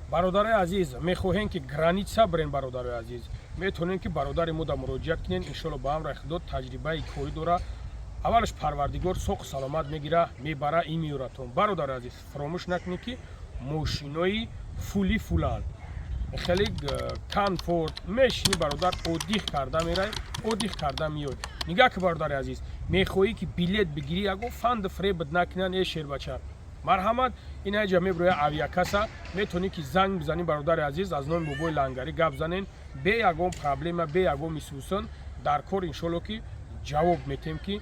бародари азиз, мехоҳем ки граница бирен бародари азиз. Метавонем ки бародари мо да муроҷиат кунем, иншоалло ба ҳамра ихдод таҷрибаи корӣ дора. аввалаш парвардигор соҳ саломат мегира, мебара и меёратон. Бародари азиз, фаромӯш накунед ки мошинои фули фуланд. хеле комфорт мешини бародар оддих карда мерай, оддих карда меёй. Нигоҳ ки бародари азиз, мехоҳӣ ки билет бигирӣ, ягон фанд фребат накунанд, шербача. Марҳамат, ин ҳаҷа меброя авиакаса, метавонӣ ки занг бизанӣ бародари азиз, аз номи бобои лангарӣ гап занен, бе ягон проблема, бе ягон мисусон дар кор иншоалло ки ҷавоб метем ки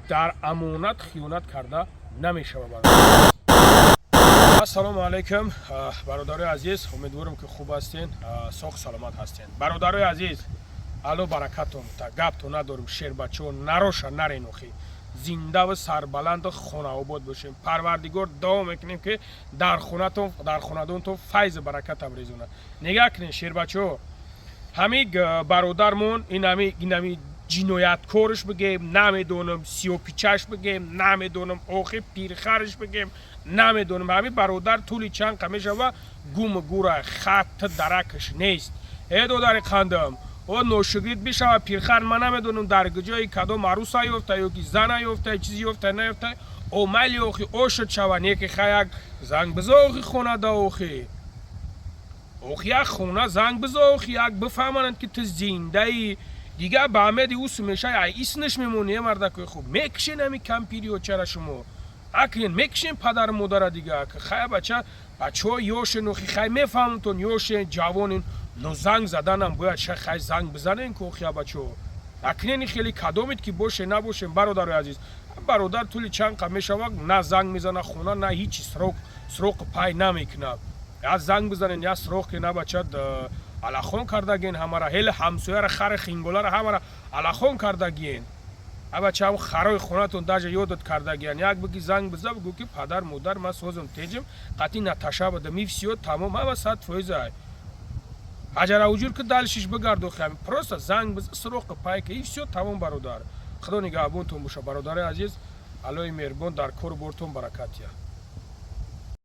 дар амонат хиёнат карда намешавад. ассалому алайкум бародари азиз, умедворам ки хуб ҳастен, соҳ саломат ҳастен. Бародари азиз, алло баракатон, гапто надорим, шербачаҳо нароша наренохӣ. Зинда ва сарбаланду хонаобод бошем. Парвардигор дуо мекунем ки дар хонадонтон файз баракат абрезонад. Нигоҳ кунед шербачаҳо, ҳамин бародармон ин ҷинояткорш бигем, намедонам сиёпичаш бигем, намедонам охи пирхарш бигем, намедонам. Ҳамин бародар тӯли чанд қа мешава гума гура хатта даракаш нест. додари қандам, ношигрид бишава пирхар, ман намедонам дар куҷои кадом арӯса ёфта ёки зана ёфта, чизи ёфта наёфта, майли охи ошуд шава, неки хаяк занг бизо охи хонада охи. охи як хона занг бизо охи, як бифаҳманд ки ту зиндаи дига ба амеди усу меша ай иснаш мемони мардакои хуб. Мекишен ами кампирио чара шумо. Акин мекишен падар модара дига. Хай бачаҳо ёшен охи хай мефаҳмтон ёшен ҷавонин, но занг заданам бояд ша хай занг бизанен ки охи бачаҳо. Акнени хеле кадомит ки боше набошем бародари азиз. Бародар тӯли чанд қа мешава на занг мезана хона, на ҳичи сроқ пай намекунад. Я занг бизанен, я сроқ ки набачад алахон кардагиен ҳамара, ҳели ҳамсояра хари хинголара ҳамара алахон кардагиен. Абачаҳо харои хонатон даже ёдот кардагиен. Як биги занг биза, бигӯ ки падар модар ман созам теҷим, қатъи наташа бада мифсиё тамом ҳама 100% ай. ҳаҷара уҷур ки далшиш бигардохи, просто занг биза суроқи пай ки всё тамом бародар. худо нигаҳбонтон боша бародари азиз. аллои меҳрубон дар кору бортон баракат я.